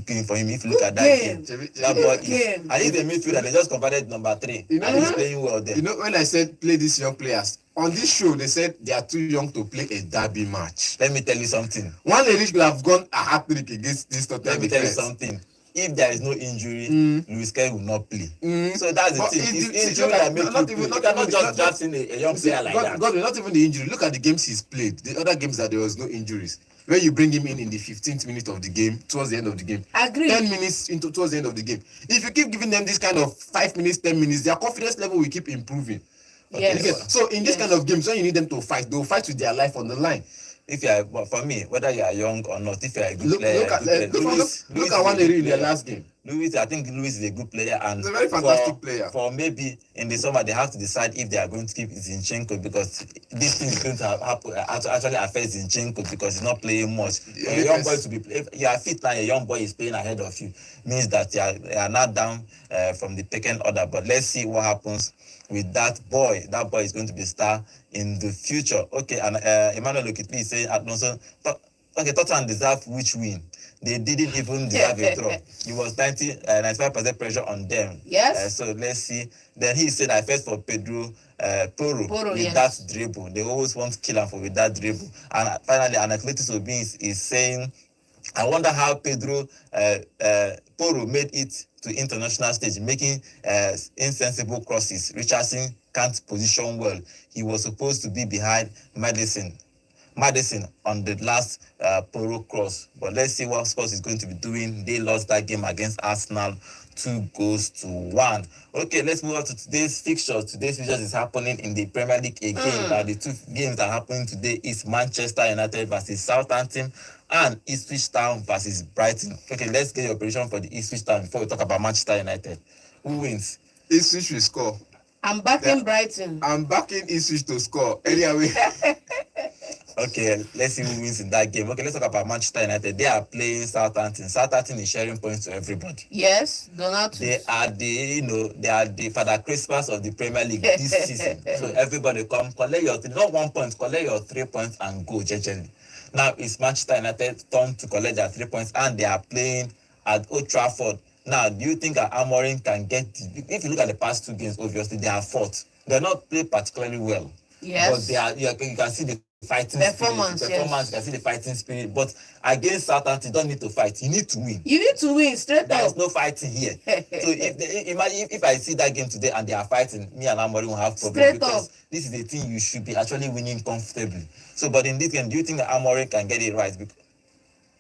A: game for him. If you look at that game, that boy is. I think the midfielder, they just converted number 3. And he's playing well there.
C: You know, when I said play these young players, on this show, they said they are too young to play a derby match.
A: Let me tell you something.
C: One Erich will have gone a hat-trick against this Tottenham.
A: Let me tell you something. If there is no injury, Lewis Kelly will not play. So that's the thing. It's injury that makes you play. You cannot just draft in a young player like that.
C: God, not even the injury. Look at the games he's played. The other games that there was no injuries. Where you bring him in the 15th minute of the game, towards the end of the game.
B: Agree.
C: 10 minutes towards the end of the game. If you keep giving them this kind of 5 minutes, 10 minutes, their confidence level will keep improving.
A: Okay,
B: Yes.
C: So in this kind of games, when you need them to fight, they'll fight with their life on the line.
A: if you are, but for me, whether you are young or not, if you are a good player,
C: Look at
A: Luis
C: what they
A: is a
C: did in
A: good
C: their
A: player.
C: last game.
A: Luis, I think Luis is a good player, and
C: He's a very fantastic player.
A: For maybe in the summer they have to decide if they are going to keep Zinchenko, because this thing is going to happen actually affect Zinchenko because he's not playing much. For a young boy to be, if you are fit now, a young boy is playing ahead of you, means that you are not down from the pecking order. But let's see what happens with that boy. That boy is going to be a star in the future. Okay, and Emmanuel Okitli is saying Alonso. Okay, Tottenham deserve which win. They didn't even deserve a draw. It was 95% pressure on them.
B: Yes.
A: So let's see. Then he said, I felt for Pedro Porro with
B: yes.
A: that dribble. They always want to kill him with that dribble. And finally, Anacletus Obin is saying, I wonder how Pedro Porro made it to international stage, making insensible crosses. Richardson can't position well. He was supposed to be behind Madison on the last Poro cross. But let's see what Spurs is going to be doing. They lost that game against Arsenal 2-1. Okay, let's move on to today's fixtures. Today's fixtures is happening in the Premier League again. The two games that are happening today is Manchester United versus Southampton and Ipswich Town versus Brighton. Okay, let's get your prediction for the Ipswich Town before we talk about Manchester United. Who wins?
C: Ipswich will score.
B: I'm backing Brighton.
C: I'm backing Ipswich to score. Anyway.
A: Okay, let's see who wins in that game. Okay, let's talk about Manchester United. They are playing Southampton. Southampton is sharing points to everybody.
B: Yes, Donatus.
A: They are the Father Christmas of the Premier League this season. So everybody come, collect your not 1 point, collect your 3 points and go gently. Now it's Manchester United turn to collect their 3 points, and they are playing at Old Trafford. Now, do you think Amorin can get? If you look at the past two games, obviously they are fought. They're not played particularly well.
B: Yes.
A: But they are. You can see the fighting
B: performance.
A: Spirit. Performance. You can see the fighting spirit. But against Southampton, you don't need to fight. You need to win.
B: You need to win straight
A: There
B: up.
A: is no fighting here. So imagine if I see that game today and they are fighting, me and Amorim will have problems
B: Straight
A: because
B: up.
A: this is the thing you should be actually winning comfortably. So, but in this game, do you think that Amorim can get it right? Because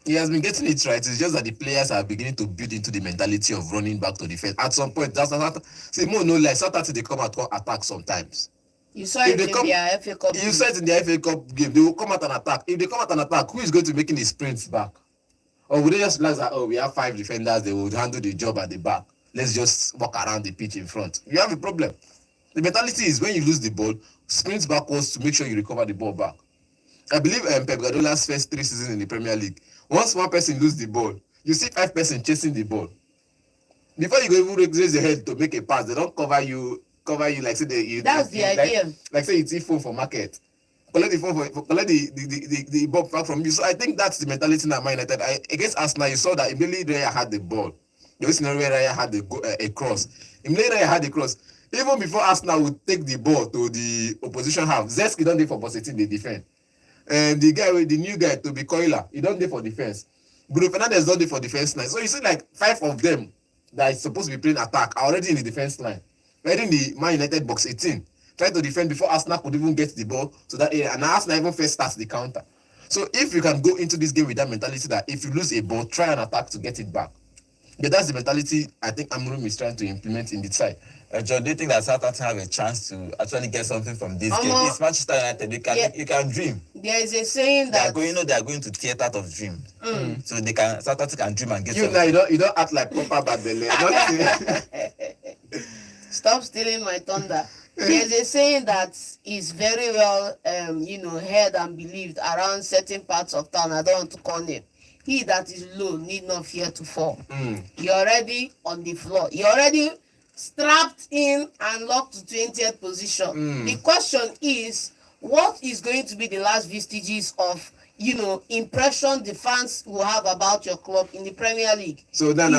C: he has been getting it right. It's just that the players are beginning to build into the mentality of running back to defense. At some point, see, more no like Saturday they come out to attack sometimes.
B: You saw it in their FA Cup.
C: You saw it in the FA Cup game. They will come out and attack. If they come out and attack, who is going to be making the sprints back? Or would they just realize that, we have 5 defenders, they will handle the job at the back. Let's just walk around the pitch in front. You have a problem. The mentality is when you lose the ball, sprint backwards to make sure you recover the ball back. I believe Pep Guardiola's first 3 seasons in the Premier League, once one person loses the ball, you see 5 persons chasing the ball. Before you go even raise your head to make a pass, they don't cover you like say
B: that's the idea.
C: Like say it's phone for market. Collect the phone collect the ball back from you. So I think that's the mentality now. Man United against Arsenal, you saw that immediately Raya had the ball. The scenario where Raya had a cross. Immediately Raya had the cross. Even before Arsenal would take the ball to the opposition half, Zeski don't dey for position they defend. And the new guy to be Koila, he don't dey for defense. Bruno Fernandes don't dey for defense line. So you see like 5 of them that is supposed to be playing attack are already in the defense line. Right in the Man United box 18, trying to defend before Arsenal could even get the ball to that area. And Arsenal even first starts the counter. So if you can go into this game with that mentality that if you lose a ball, try and attack to get it back. But that's the mentality I think Amorim is trying to implement in the side.
A: John, do you think that Southampton have a chance to actually get something from this game? It's Manchester United. You can dream.
B: There is a saying that
A: they are going to theater of dreams. So Southampton can dream and get something.
C: Now you don't act like proper bad belly.
B: Stop stealing my thunder. There's a saying that is very well, heard and believed around certain parts of town. I don't want to call name. He that is low need not fear to fall. You're already on the floor. You're already strapped in and locked to 20th position. The question is, what is going to be the last vestiges of, impression the fans will have about your club in the Premier League?
C: So then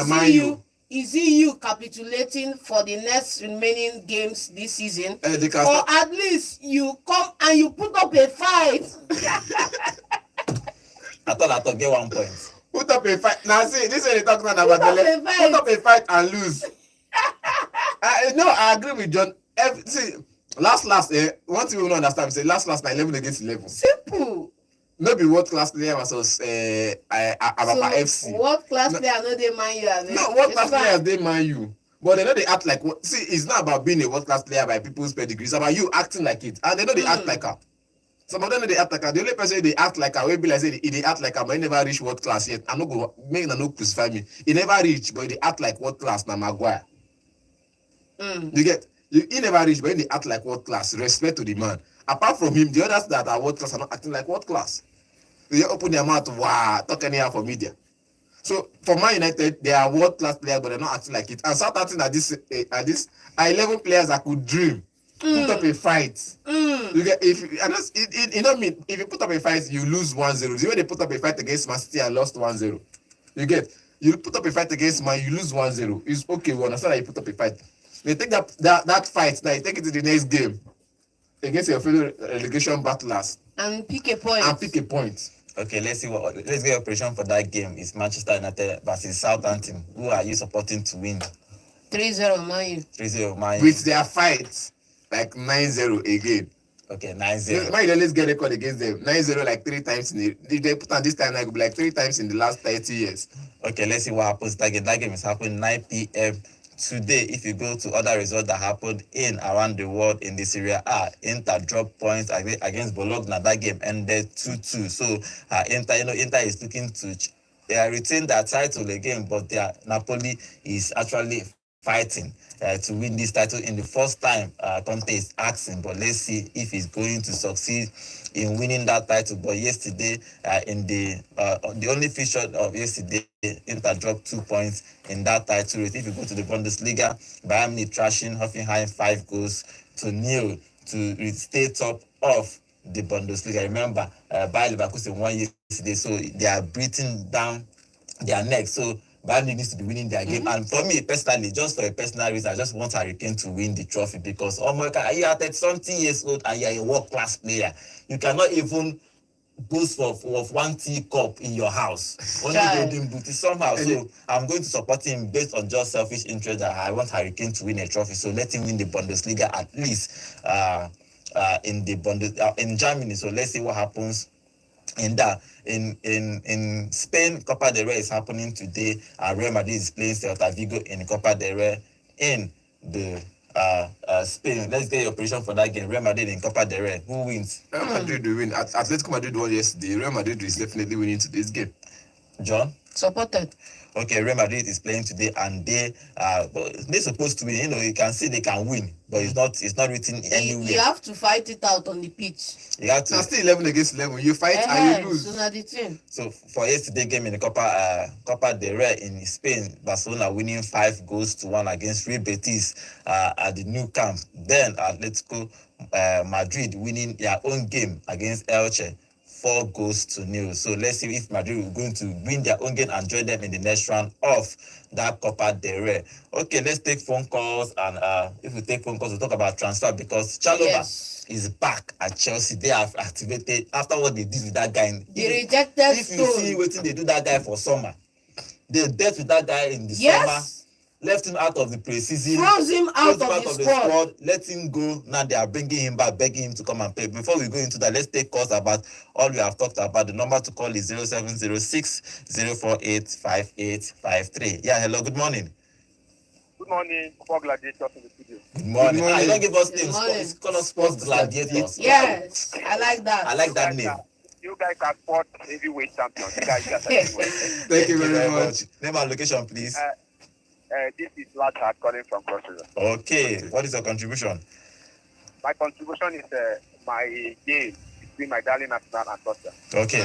B: is it you capitulating for the next remaining games this season? Or at least you come and you put up a fight?
A: I thought get 1 point.
C: Put up a fight. Now see, this is what they're talking about. Put up a fight and lose. I agree with John. Last, one thing we don't understand, say last, 11 against 11.
B: Simple.
C: Maybe what class player versus Ababa FC.
B: What class player no they mind you?
C: No, what class players they mind you? But they know they act like what. See, it's not about being a world class player by people's pedigree. It's about you acting like it, and they know they act like her. Some of them know they act like her. The only person they act like her will be like say they act like her, but he never reach world class yet. I'm not going to make no crucify me. He never reach, but they act like world class. Now Maguire. You get he never reach, but they act like world class. Respect to the man. Apart from him, the others that are world class are not acting like world class. They open their mouth, wow, talk anyhow for media. So for Man United, they are world class players, but they're not acting like it. And Southampton are this are 11 players that could dream, put up a fight. You get if you know me, if you put up a fight, you lose 1-0. The way they put up a fight against Man City and lost 1-0. You get you put up a fight against Man, you lose 1-0. It's okay, we understand that you put up a fight. They take that fight now, you take it to the next game against your fellow relegation battlers
B: and pick a point.
A: Okay, let's get your prediction for that game. It's Manchester United versus Southampton. Who are you supporting to win?
B: 3-0 Man U.
A: 3-0 Man U.
C: With their fight, like 9-0 again.
A: Okay, 9-0.
C: Man U always get a record against them. 9-0 like 3 times if they put on this time, like 3 times in the last 30 years.
A: Okay, let's see what happens. That game is happening 9 p.m. today. If you go to other results that happened in around the world in the Serie A, Inter dropped points against Bologna. That game ended 2-2. So Inter is looking to retain their title again, but Napoli is actually fighting to win this title in the first time Conte is asking. But let's see if he's going to succeed in winning that title. But yesterday, in the only feature of yesterday, Inter dropped 2 points in that title race. If you go to the Bundesliga, Bayern Munich trashing Hoffenheim 5-0 to stay top of the Bundesliga. Remember, Bayer Leverkusen won yesterday, so they are breathing down their neck. So Bayern needs to be winning their game. And for me personally, just for a personal reason, I just want Hurricane to win the trophy because you are 30-something years old and you are a world-class player. You cannot even boast of 1 teacup in your house. Only golden booty somehow. So I'm going to support him based on just selfish interest that I want Hurricane to win a trophy. So let him win the Bundesliga at least in Germany. So let's see what happens in that. In Spain, Copa del Rey is happening today. Real Madrid is playing Celta Vigo in Copa del Rey in the Spain. Let's get your prediction for that game. Real Madrid in Copa del Rey. Who wins?
C: Real Madrid will win. Atletico Madrid won yesterday. Real Madrid is definitely winning today's game.
A: John?
B: Supported.
A: Okay, Real Madrid is playing today, and they're supposed to win. You can see they can win, but it's not written anywhere.
B: You have to fight it out on the pitch.
A: You have to.
C: It's still 11 against 11. You fight and you lose.
B: So that's the thing.
A: So for yesterday game in the Copa del Rey in Spain, Barcelona winning 5-1 against Real Betis at the new camp. Then Atletico Madrid winning their own game against Elche 4-0. So let's see if Madrid are going to win their own game and join them in the next round of that Copa del Rey. Okay, let's take phone calls, and if we take phone calls, we'll talk about transfer because Chalobah is back at Chelsea. They have activated after what they did with that guy.
B: The rejected
A: If you see what they do that guy for summer, they dealt with that guy in the summer. Left him out of the preseason.
B: Froze him out of the squad.
A: Let him go. Now they are bringing him back, begging him to come and play. Before we go into that, let's take calls about all we have talked about. The number to call is 0706 048 5853. Yeah, hello, good morning.
D: Good morning, Sport Gladiators in the studio.
A: Good morning. You don't give us names. Call us Sports Gladiators.
B: Yes, I like that.
A: I like that name.
D: You guys are sport heavyweight champions. You guys are heavyweight.
C: Thank you very much.
A: Name and location, please.
D: This is Lata calling from Cross River.
A: Okay, what is your contribution?
D: My contribution is my game between my darling Arsenal and Tottenham.
A: Okay.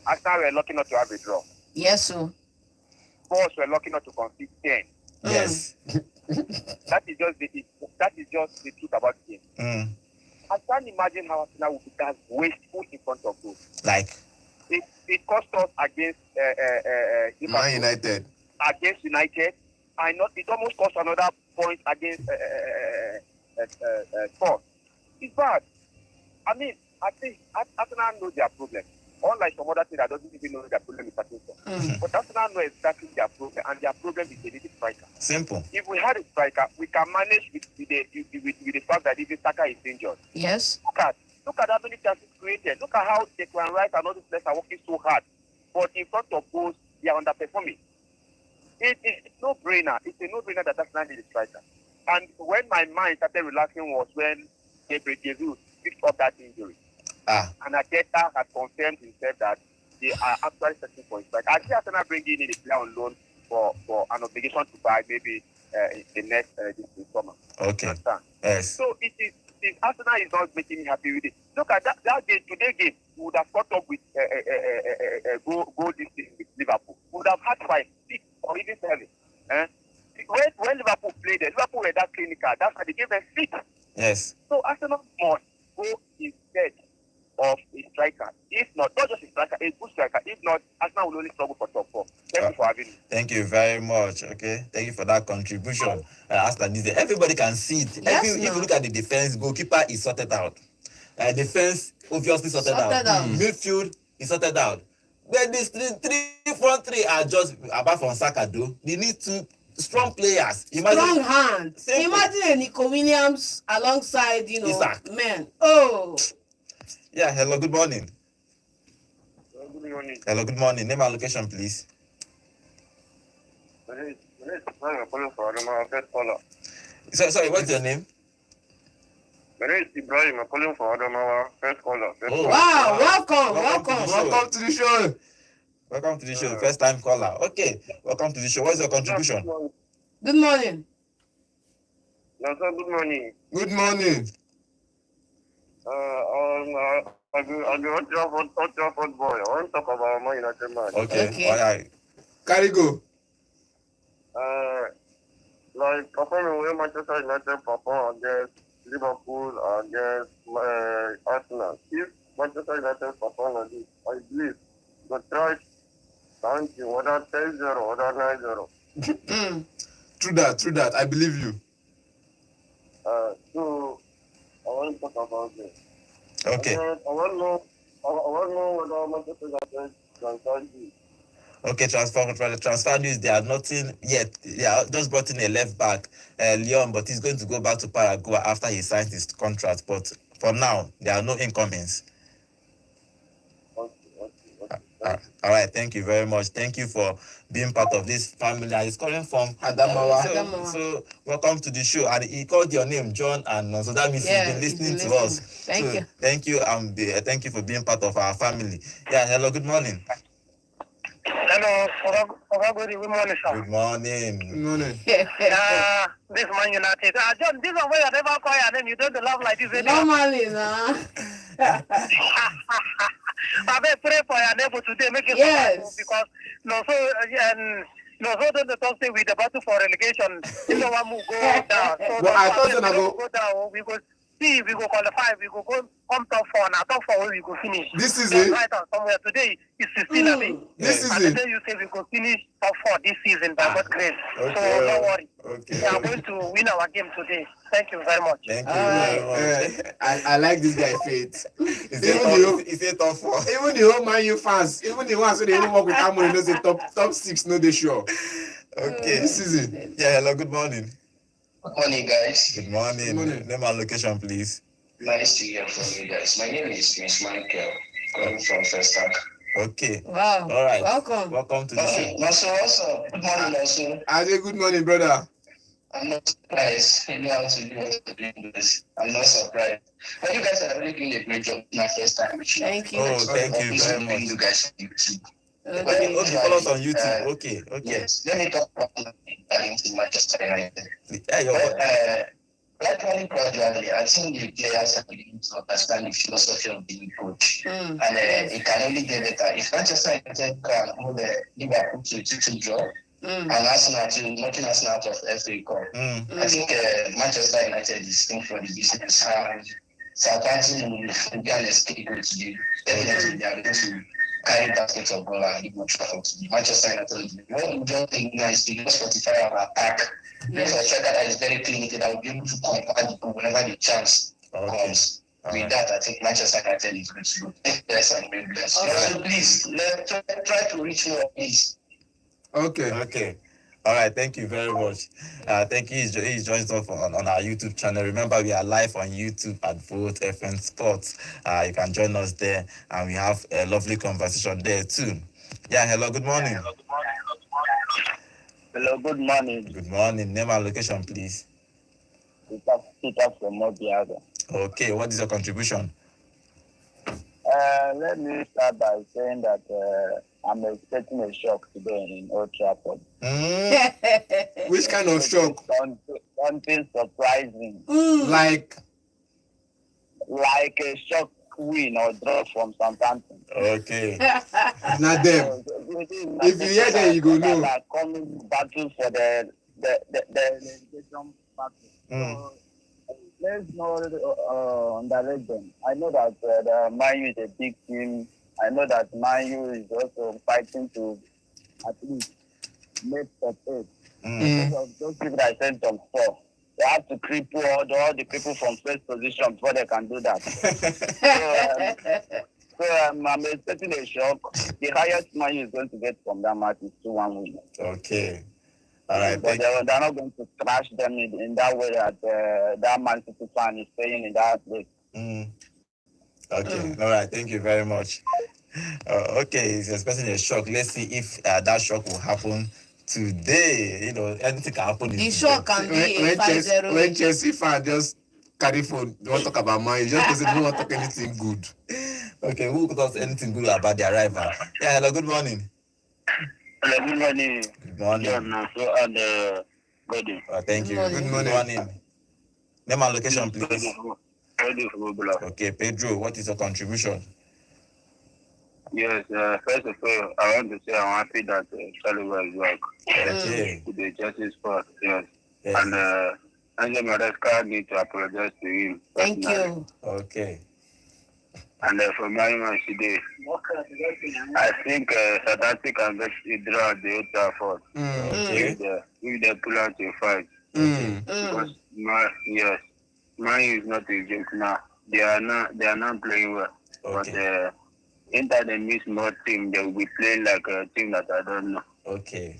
D: Arsenal were lucky not to have a draw.
B: Yes, sir.
D: Spurs were lucky not to concede 10.
A: Yes.
D: That is just the truth about the game. I can't imagine how Arsenal would be that wasteful in front of goals.
A: Like?
D: It cost us against
C: Man United.
D: Against United, it almost cost another point against Spurs. It's bad. I mean, I think Arsenal know their problem. Unlike some other team that doesn't even know their problem is starting from. But Arsenal know exactly their problem, and their problem is a little striker.
A: Simple.
D: If we had a striker, we can manage with the fact that even Saka is injured.
B: Yes.
D: Look at how many chances created. Look at how Declan Rice and all these players are working so hard. But in front of goals, they are underperforming. it's no-brainer. It's a no-brainer that Arsenal need a striker. And when my mind started relaxing was when Gabriel Jesus picked up that injury. And Arteta had confirmed himself that they are actually searching for a striker. I see Arsenal bringing in a player on loan for an obligation to buy maybe in the next this summer.
A: Okay. Yes.
D: So it is Arsenal is not making me happy with it. Look at that game, today's game, we would have caught up with goal this thing with Liverpool. We would have had 5, 6, or even 7. When Liverpool played, Liverpool were that clinical. That's why they gave them 6.
A: Yes.
D: So Arsenal must go instead of a striker. If not just a striker, a good striker. If not, Arsenal will only struggle for top 4. Thank you for having me.
A: Thank you very much. Okay, thank you for that contribution. Arsenal needs it. Everybody can see it.
B: Yes,
A: If you look at the defense, goalkeeper is sorted out. Defense obviously sorted out. Midfield is sorted out. Then these three front three are just, apart from Saka, though, they need 2 strong players.
B: Strong hands. Imagine a Nico Williams alongside,
A: Isaac.
B: men. Oh.
A: Yeah, hello, good morning.
D: Good morning.
A: Hello, good morning. Name and location, please. Sorry, what's your name?
D: My name is Ibrahim. I'm calling for Adamawa. First caller.
A: Oh,
B: wow, welcome.
C: Welcome to the show.
A: Welcome to the show. First time caller. Okay, welcome to the show. What's your contribution?
B: Good morning.
D: No, sir, good morning.
C: Good morning.
D: I'll be Old Trafford boy. I want to talk about Man United man.
A: Okay. All right.
C: Carry go.
D: Like performing with Manchester United perform against Liverpool against Arsenal. If Manchester United perform like this, I believe the try thank you, whether 10-0, whether 9-0.
C: True that. I believe you.
D: So I want to talk about this.
A: Okay.
D: I want to know whether Manchester United can sign this.
A: Okay, transfer news. They are nothing yet. They are just brought in a left back, Leon, but he's going to go back to Paraguay after he signs his contract. But for now, there are no incomings. All right, thank you very much. Thank you for being part of this family. He's calling from Adamawa. So welcome to the show. And he called your name, John, and so that means he's been listening to us.
B: Thank you.
A: Thank you, thank you for being part of our family. Yeah, hello, good morning.
D: Hello, good morning, sir.
A: Good morning.
C: Good morning.
D: This Man United. John, this is where I never call your name. You don't laugh like this anymore.
B: Normally, nah.
D: I will pray for your neighbor today. Make it
B: Yes.
D: Because so the Thursday with the battle for relegation. You know one will go down. So
C: Well, I thought I go
D: down. We go see. We go qualify. We go come top 4. Now top 4 we go finish.
C: This is it.
D: Right on somewhere today. It's 16. I mean.
C: This is
D: and
C: it.
D: then you say we go finish top 4 this season by God's grace.
A: Okay.
D: So don't worry.
A: Okay.
D: We are going to win our game today. Thank you very much.
A: Thank you very much.
C: I like this guy faith.
A: Is it tough for?
C: Even the whole Man U fans, even the ones who they don't work with Amorin, knows the top 6, no they sure.
A: Okay.
C: This is it.
A: Yeah, hello, good morning.
E: Good morning, guys.
A: Good morning.
C: Good morning.
A: Name and location, please.
E: Nice to hear from you guys. My name is Miss Michael, calling from First Stack.
A: Okay.
B: Wow.
A: All right.
B: Welcome.
A: Welcome to the show.
E: Maso, what's up? Good morning, Maso.
C: I say good morning, brother.
E: I'm not surprised. You know how to do what to do this. I'm not surprised. But you guys are really doing a great job. My first time with you.
B: Thank you.
A: Oh, thank you
E: Please
A: very
E: bring
A: much.
E: you guys on YouTube.
A: Okay, follow us on YouTube. Okay.
E: Yes. Let me talk about the Manchester United.
A: Yeah,
E: Gradually, I think the players are beginning to understand the philosophy of being coach. And it can only get better. If Manchester United can hold Liverpool to 2-2 draw, and Arsenal to knocking Arsenal out of FA Cup, I think Manchester United is in for the business. Southampton will be an escape today. Definitely, they are going to carry baskets of ball and Igbo travel to Manchester United. What we don't think now is to just fortify our attack. There's a striker that is very clinical that will be able to convert the ball whenever the chance comes. With that, I think Manchester United is going to go. Yes, and maybe bless. So please, try to reach more, please.
C: Okay.
A: All right, thank you very much. Thank you. He joins us on our YouTube channel. Remember, we are live on YouTube at Vote FN Sports. You can join us there, and we have a lovely conversation there too. Yeah, hello, good morning.
F: Hello, good morning.
A: Good morning. Name and location, please.
F: Peter from Mobiaga.
A: Okay, what is your contribution?
F: Let me start by saying that I'm expecting a shock today in Old Trafford.
C: Which kind of shock?
F: Something surprising.
C: Like
F: a shock win or draw from Southampton.
A: Okay.
C: not them. If you hear them, you go know.
F: Coming battle for the relegation battle. So, let's not underrate them. I know that the Man U is a big team. I know that Man U is also fighting to at least make top 8. Because of those people that sent top 4. They have to cripple all the people from first position before they can do that. So I'm expecting a shock. The highest Man U is going to get from that match is 2-1 win.
A: Okay. All right.
F: But they're not going to crash them in that way that that Man City fan is playing in that place.
A: Okay. All right. Thank you very much. Okay, he's expecting a shock. Let's see if that shock will happen today. You know, anything can happen.
B: The shock can be a 5-0.
C: When Chelsea fan just carry phone, they want to talk about Man U, just because they don't want to talk anything good.
A: Okay, who could talk anything good about the arrival? Yeah, hello, good morning.
F: Hello, good morning.
A: Good morning. Thank you.
B: Good
A: morning. Name and location, please. Okay, Pedro, what is your contribution?
F: Yes, first of all, I want to say I'm happy that Saliba is back.
A: Okay.
F: To the justice sport, yes.
A: Yes.
F: And Angel Maresca need to apologize to him.
B: Thank you.
A: Okay.
F: And for my man today, I think Southampton can get a draw at the Old Trafford.
A: Okay.
F: If they pull out a fight. Because Man U is not a joke now. They are not playing well.
A: Okay.
F: But Inter they miss more team, they will be playing like a team that I don't know.
A: Okay.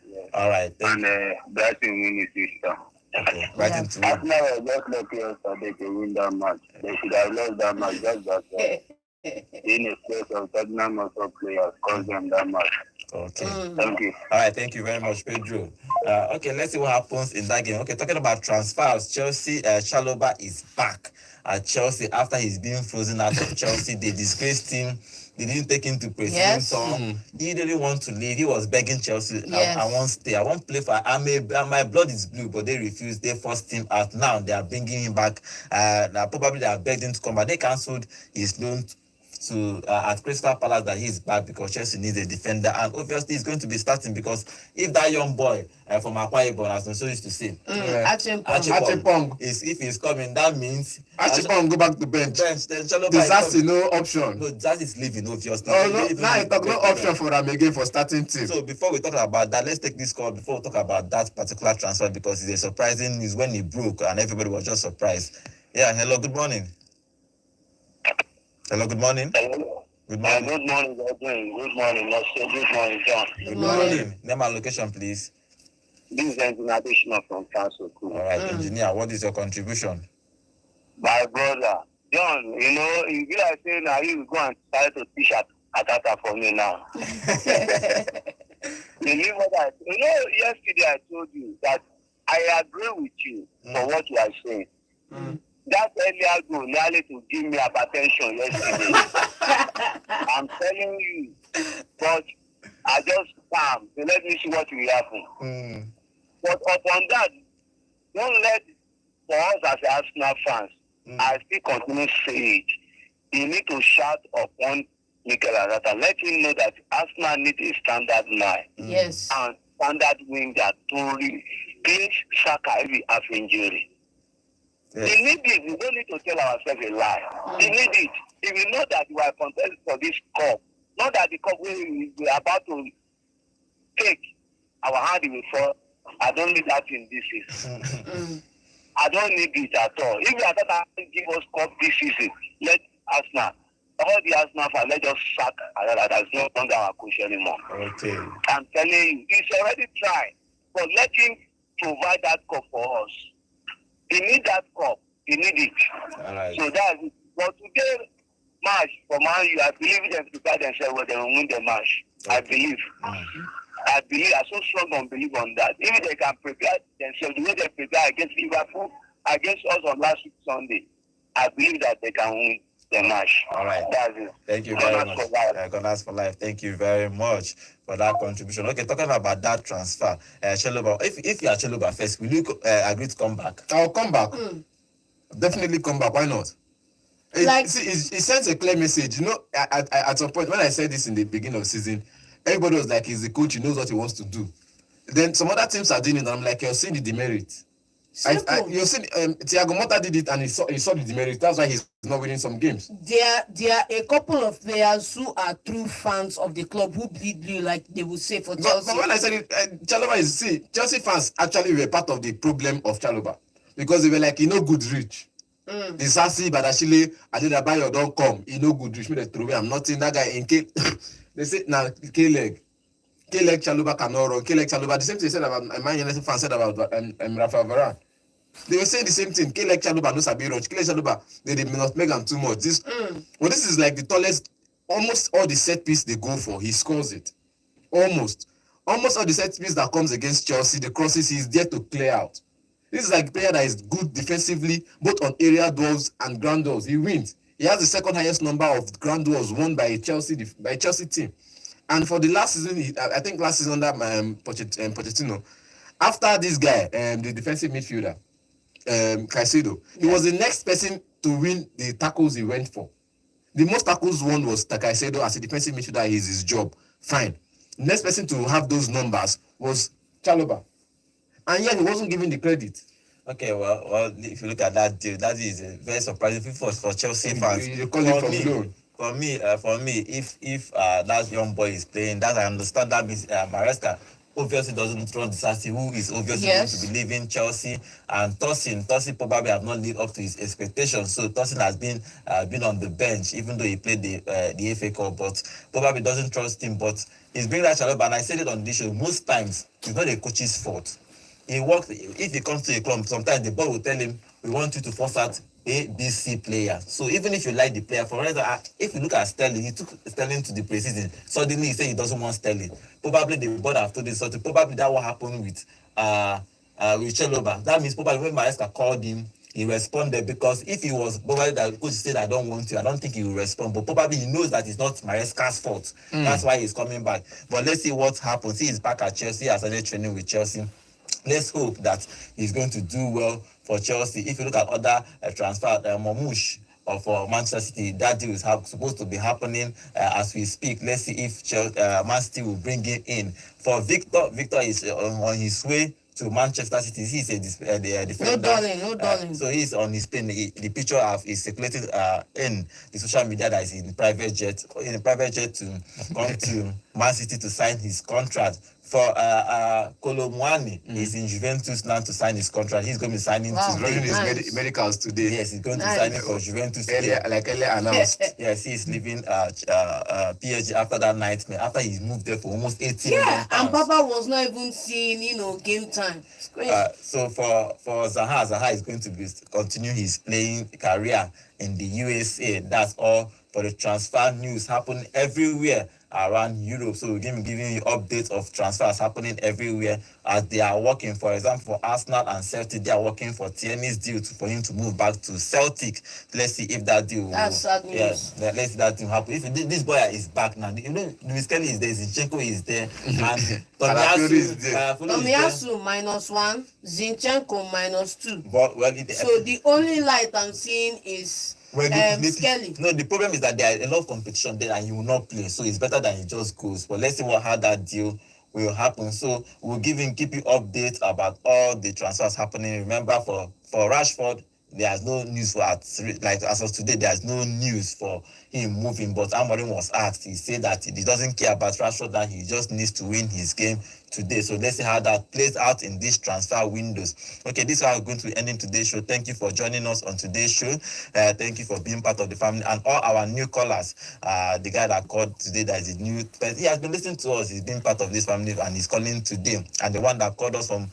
F: Yes.
A: All right. Thank you.
F: And Brighton win is sister.
A: Okay. Brighton to win.
F: Arsenal were just lucky yesterday to win that match. They should have lost that match just that in a place of Tottenham also players caused them that match.
A: Okay.
F: Thank you.
A: All right. Thank you very much, Pedro. Okay, let's see what happens in that game. Okay, talking about transfers, Chelsea, Chalobah is back at Chelsea after he's being frozen out of Chelsea. They disgraced him. They didn't take him to preseason tour. He didn't want to leave. He was begging Chelsea, I won't stay. I won't play for my blood is blue, but they refused. They forced him out. Now they are bringing him back. Now probably they are begged him to come back. They cancelled his loan to at Crystal Palace that he's back because Chelsea needs a defender, and obviously he's going to be starting because if that young boy from Akwa Ibom, as Nso used to say,
C: Achepong
A: is if he's coming, that means
C: Achepong go back to bench.
A: Then
C: Disaster no option.
A: No, that is leaving obviously.
C: Now I talk no option for him again for starting team.
A: So before we talk about that, let's take this call before we talk about that particular transfer because it's a surprising news when he broke and everybody was just surprised. Yeah, hello, good morning. Hello, good morning.
F: Hello.
A: Good morning.
F: Good morning, Good morning, Good morning, John.
A: Good morning. Name and location, please.
F: This is an additional from Council.
A: All right, engineer, what is your contribution?
F: My brother, John, you know, if you are saying now you go and try to teach Atata for me now. Believe what you know, yesterday I told you that I agree with you for what you are saying. That earlier goal nearly to give me hypertension yesterday. I'm telling you, but I just calm. So let me see what will happen. But upon that, don't let for us as Arsenal fans, I still continue to say it. You need to shout upon Mikel Arteta. Let him know that Arsenal needs a standard 9.
B: Yes.
F: And standard winger to replace Saka if he has injury.
A: Yes.
F: We need it. We don't need to tell ourselves a lie. We need it. If you know that you are contesting for this cup, not that the cup we are about to take, our hand will fall. I don't need that in this season. I don't need it at all. If you are not give us cup this season, let Arsenal, all the Arsenal fans, let us sack Arteta. That's no longer our coach anymore.
A: Okay.
F: I'm telling you, he's already tried, but let him provide that cup for us. He need that cup. He need it.
A: All right.
F: So that's it. But today match for Man U, I believe them to prepare themselves where they will win the match.
A: Okay.
F: I believe. I believe, I so strong on believe on that. If they can prepare themselves the way they prepare against Liverpool, against us on last week Sunday, I believe that they can win the match.
A: All right.
F: That's it.
A: Thank you very much. Gunners for life. Thank you very much for that contribution. Okay, talking about that transfer, Chalobah, if you are Chalobah first, will you agree to come back?
C: I'll come back. Definitely come back. Why not? It sends a clear message. You know, at some point when I said this in the beginning of the season, everybody was like, he's the coach, he knows what he wants to do. Then some other teams are doing it, and I'm like, you're seeing the demerit. You're seeing Thiago Motta did it, and he saw the demerit. That's why he's not winning some games.
B: There are a couple of players who are true fans of the club who bleed blue, like they would say for Chelsea.
C: But when I said it, Chalobah Chelsea fans actually were part of the problem of Chalobah, because they were like, he no good reach. The Sassi, Badashile, Adedabayo don't come. He no good reach. Me the throw away. I'm not in that guy in K. They say now K-leg Chalobah cannot run. K-leg Chalobah. The same thing they said about Man United fans said about Rafa Varane. They were saying the same thing. K-leg Chalobah no sabi run. K-leg Chalobah they may not make him too much. This is like the tallest. Almost all the set piece they go for, he scores it. Almost all the set piece that comes against Chelsea, the crosses he's there to clear out. This is like a player that is good defensively, both on area duels and ground duels. He wins. He has the second highest number of ground duels won by a Chelsea team. And for the last season, I think last season under Pochettino, after this guy, the defensive midfielder, Caicedo, he was the next person to win the tackles he went for. The most tackles won was Caicedo as a defensive midfielder. Is his job. Fine. The next person to have those numbers was Chalobah. And yet he wasn't given the credit.
A: Okay, well, if you look at that deal, that is very surprising for Chelsea fans.
C: You call it from loan.
A: For me, if that young boy is playing, that I understand, that means Maresca obviously doesn't trust the Sassi, who is obviously going to be leaving Chelsea, and Tosin probably have not lived up to his expectations. So Tosin has been on the bench, even though he played the FA Cup, but probably doesn't trust him. But he's bringing that Chalobah, and I said it on this show, most times it's not a coach's fault. He works. If he comes to a club, sometimes the board will tell him, we want you to force out A, B, C player. So even if you like the player, for instance, if you look at Sterling, he took Sterling to the preseason. Suddenly he said he doesn't want Sterling. Probably the board have told him something. Probably that what happened with Chalobah. That means probably when Maresca called him, he responded, because if he was probably that coach said, I don't want you, I don't think he will respond. But probably he knows that it's not Maresca's fault. That's why he's coming back. But let's see what happens. He's back at Chelsea. He has started training with Chelsea. Let's hope that he's going to do well for Chelsea. If you look at other transfer, Mamouche for Manchester City, that deal is supposed to be happening as we speak. Let's see if Man City will bring him in. For Victor is on his way to Manchester City. He's a defender.
B: No darling.
A: So he's on his plane. The picture is circulated in the social media that is in private jet to come to Man City to sign his contract. For Kolomwani, he's in Juventus now to sign his contract. He's going to be signing today.
C: He's running his medicals today.
A: Yes, he's going to be signing for Juventus today.
C: Earlier announced.
A: Yes, he's leaving PSG after that nightmare. After he moved there for almost 18 years.
B: Yeah, and Papa was not even seeing, game time. It's crazy.
A: So for Zaha is going to be continue his playing career in the USA. That's all for the transfer news happening everywhere around Europe. So we're giving you updates of transfers happening everywhere as they are working. For example, for Arsenal and Celtic, they are working for Tierney's deal for him to move back to Celtic. Let's see if that deal
B: That's sad news.
A: Yeah, let's see that thing happen. If this boy is back now, Luis Kelly is there, Zinchenko is there, and
B: Tomiyasu -1, Zinchenko -2.
A: But
B: so the only light I'm seeing is Skelly.
A: No, the problem is that there is a lot of competition there and he will not play. So it's better than he just goes. But let's see how that deal will happen. So we'll keep you updates about all the transfers happening. Remember, for Rashford, there's no news as of today, there's no news for him moving. But Amorin was asked, he said that he doesn't care about Rashford, that he just needs to win his game today. So let's see how that plays out in these transfer windows. Okay, this is how we're going to be ending today's show. Thank you for joining us on today's show. Thank you for being part of the family, and all our new callers. The guy that called today, that is a new person. He has been listening to us. He's been part of this family and he's calling today. And the one that called us from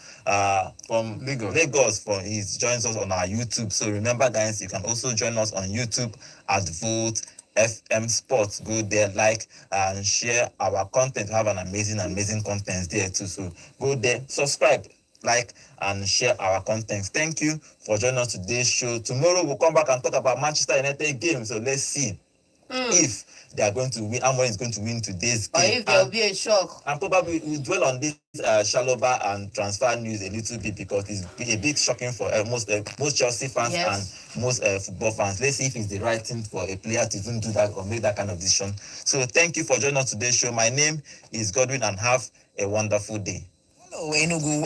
A: Lagos, he joins us on our YouTube. So remember, guys, you can also join us on YouTube at Vote FM Sports. Go there, like and share our content. We have an amazing content there too. So go there, subscribe, like and share our content. Thank you for joining us today's show. Tomorrow we'll come back and talk about Manchester United game. So let's see if they are going to win. Amorin is going to win today's game.
B: Or if there will be a shock.
A: And probably we'll dwell on this Shaloba and transfer news a little bit because it's a bit shocking for most Chelsea fans and most football fans. Let's see if it's the right thing for a player to even do that or make that kind of decision. So thank you for joining us today's show. My name is Godwin and have a wonderful day.
G: Hello, Enugu.